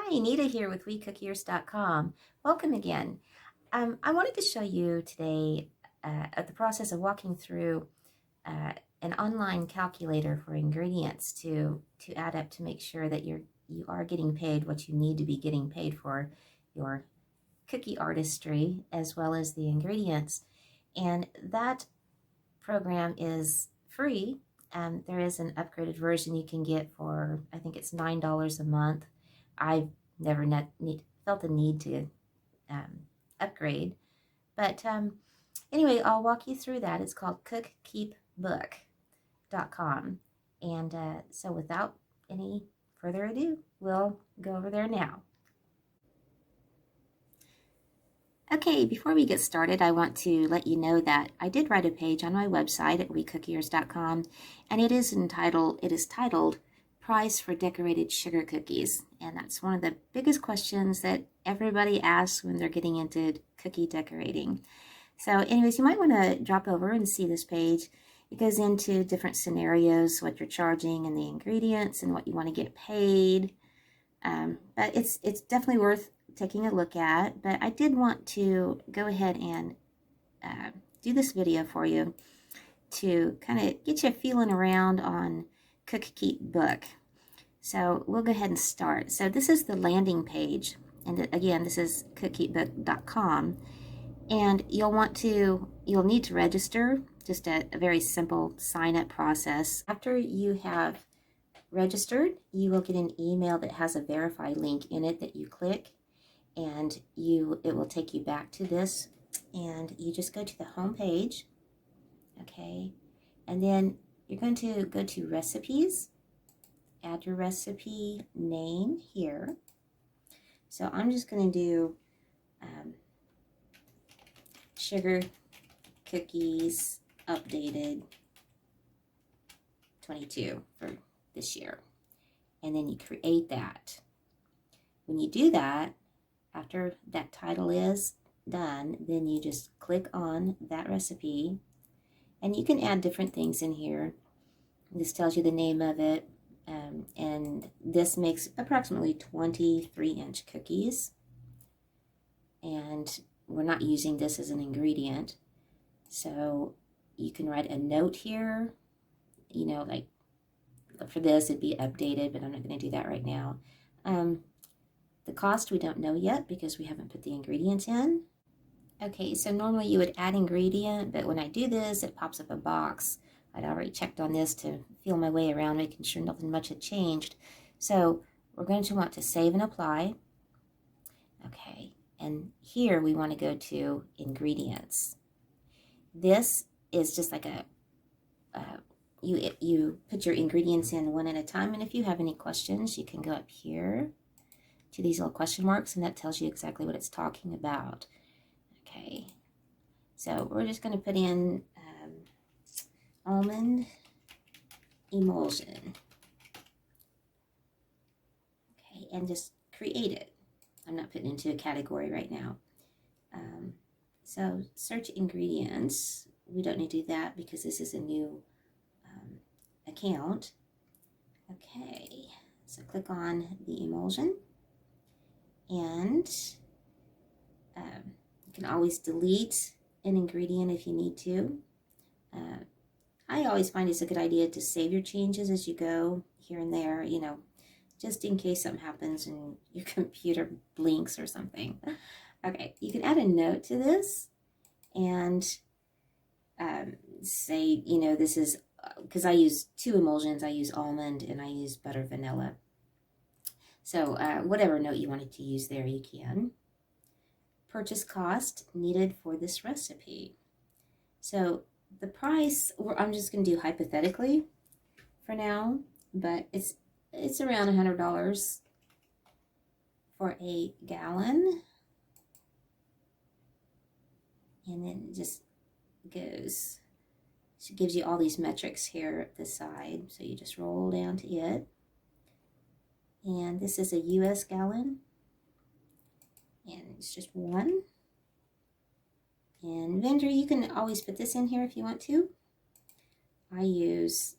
Hi, Nita here with WeCookiers.com. Welcome again. I wanted to show you today the process of walking through an online calculator for ingredients to add up to make sure that you are getting paid what you need to be getting paid for your cookie artistry as well as the ingredients. And that program is free. There is an upgraded version you can get for, I think it's $9 a month. I've never felt the need to upgrade. But anyway, I'll walk you through that. It's called CookKeepBook.com. And so without any further ado, we'll go over there now. Okay, before we get started, I want to let you know that I did write a page on my website at WeCookiers.com, and it is titled Price for Decorated Sugar Cookies. And that's one of the biggest questions that everybody asks when they're getting into cookie decorating. So anyways, you might want to drop over and see this page. It goes into different scenarios, what you're charging and the ingredients and what you want to get paid. But it's definitely worth taking a look at. But I did want to go ahead and do this video for you to kind of get you feeling around on CookKeepBook. So we'll go ahead and start. So this is the landing page, and again, this is CookKeepBook.com, and you'll need to register. Just a very simple sign-up process. After you have registered, you will get an email that has a verify link in it that you click, and it will take you back to this, and you just go to the home page, okay, and then you're going to go to recipes, add your recipe name here. So I'm just going to do sugar cookies updated 22 for this year. And then you create that. When you do that, after that title is done, then you just click on that recipe, and you can add different things in here. This tells you the name of it, and this makes approximately 23-inch cookies, and we're not using this as an ingredient, so you can write a note here, you know, like for this it'd be updated, but I'm not going to do that right now. The cost we don't know yet because we haven't put the ingredients in. Okay, so normally you would add ingredient, but when I do this, it pops up a box. I'd already checked on this to feel my way around, making sure nothing much had changed. So we're going to want to save and apply. Okay, and here we want to go to ingredients. This is just like you put your ingredients in one at a time, and if you have any questions, you can go up here to these little question marks, and that tells you exactly what it's talking about. Okay, so we're just going to put in almond emulsion. Okay, and just create it. I'm not putting it into a category right now. So search ingredients. We don't need to do that because this is a new account. Okay, so click on the emulsion, and you can always delete an ingredient if you need to. I always find it's a good idea to save your changes as you go here and there, you know, just in case something happens and your computer blinks or something. Okay, you can add a note to this and say, you know, this is, because I use two emulsions, I use almond and I use butter vanilla. So whatever note you wanted to use there, you can. Purchase cost needed for this recipe. So the price, I'm just going to do hypothetically for now, but it's around $100 for a gallon. And then it just goes, so it gives you all these metrics here at the side. So you just roll down to it. And this is a US gallon, and it's just one. And vendor, you can always put this in here if you want to. I use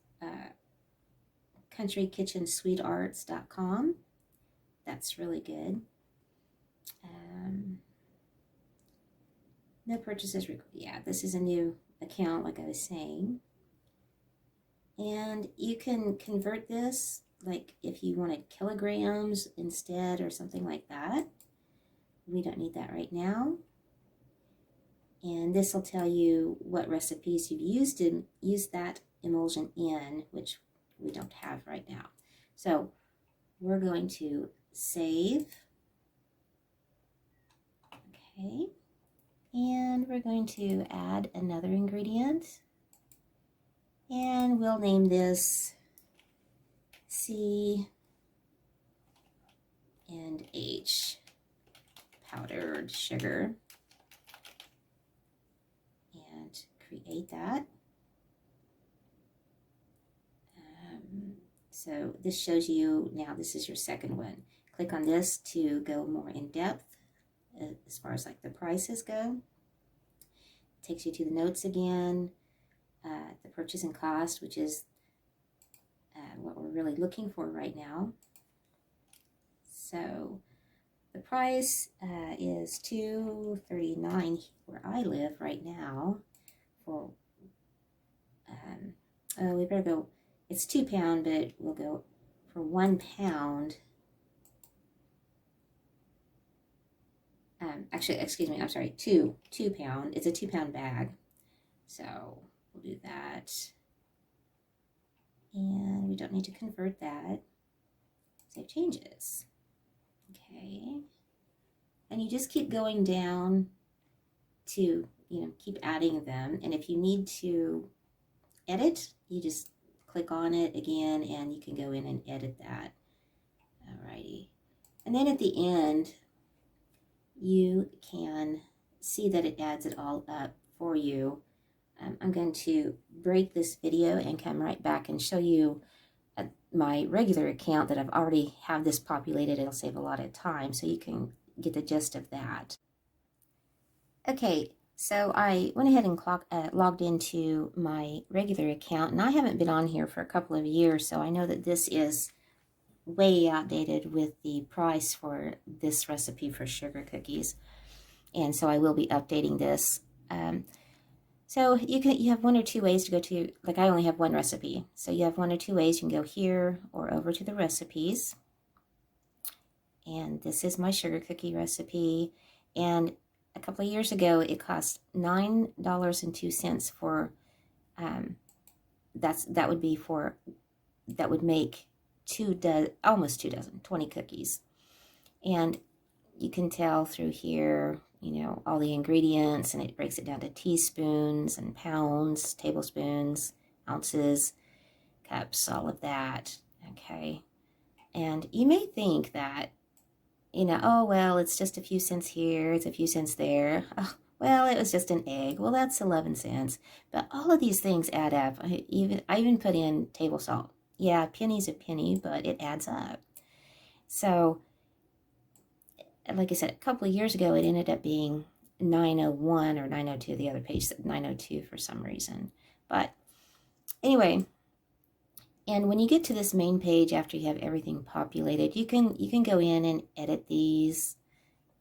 countrykitchensweetarts.com. that's really good. No purchases recorded. Yeah, this is a new account, like I was saying. And you can convert this, like if you wanted kilograms instead or something like that. We don't need that right now. And this will tell you what recipes you've used that emulsion in, which we don't have right now. So we're going to save. Okay. And we're going to add another ingredient. And we'll name this C and H, powdered sugar. And create that. So this shows you, now this is your second one. Click on this to go more in depth as far as like the prices go. It takes you to the notes again, the purchase and cost, which is what we're really looking for right now. So the price is $2.39 where I live right now. For oh, we better go. It's £2, but we'll go for £1. Actually, excuse me, I'm sorry, £2. It's a £2 bag. So we'll do that. And we don't need to convert that. Save changes. Okay. And you just keep going down to, keep adding them. And if you need to edit, you just click on it again and you can go in and edit that. Alrighty. And then at the end, you can see that it adds it all up for you. I'm going to break this video and come right back and show you my regular account that I've already have this populated. It'll save a lot of time so you can get the gist of that. Okay, so I went ahead and logged into my regular account, and I haven't been on here for a couple of years, so I know that this is way outdated with the price for this recipe for sugar cookies, and so I will be updating this. So you have one or two ways to go to, like I only have one recipe, so you have one or two ways. You can go here or over to the recipes, and this is my sugar cookie recipe, and a couple of years ago it cost $9.02 for that would make almost 2 dozen, 20 cookies. And you can tell through here, all the ingredients, and it breaks it down to teaspoons and pounds, tablespoons, ounces, cups, all of that. Okay. And you may think that, oh, well, it's just a few cents here, it's a few cents there. Oh, well, it was just an egg. Well, that's 11 cents. But all of these things add up. I even put in table salt. Yeah, a penny's a penny, but it adds up. So, like I said, a couple of years ago, it ended up being $9.01 or $9.02. The other page said $9.02 for some reason. But anyway, and when you get to this main page after you have everything populated, you can go in and edit these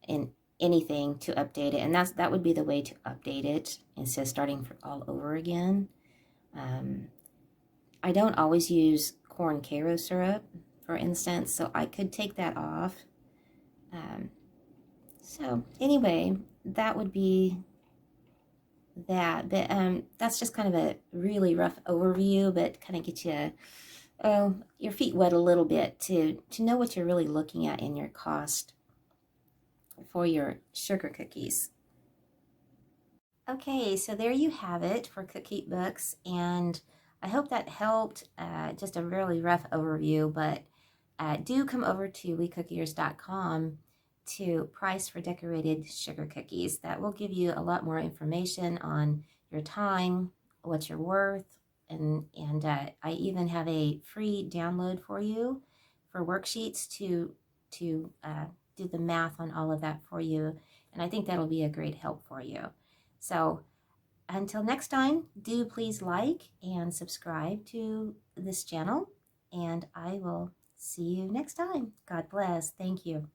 and anything to update it, and that would be the way to update it instead of starting all over again. I don't always use corn Karo syrup, for instance, so I could take that off. So anyway, that would be that. But that's just kind of a really rough overview, but kind of get you your feet wet a little bit to know what you're really looking at in your cost for your sugar cookies. Okay, so there you have it for CookKeepBooks, and I hope that helped. Just a really rough overview, but do come over to WeCookiers.com to price for decorated sugar cookies. That will give you a lot more information on your time, what you're worth, and I even have a free download for you for worksheets to do the math on all of that for you, and I think that'll be a great help for you. So until next time, do please like and subscribe to this channel, and I will See you next time. God bless. Thank you.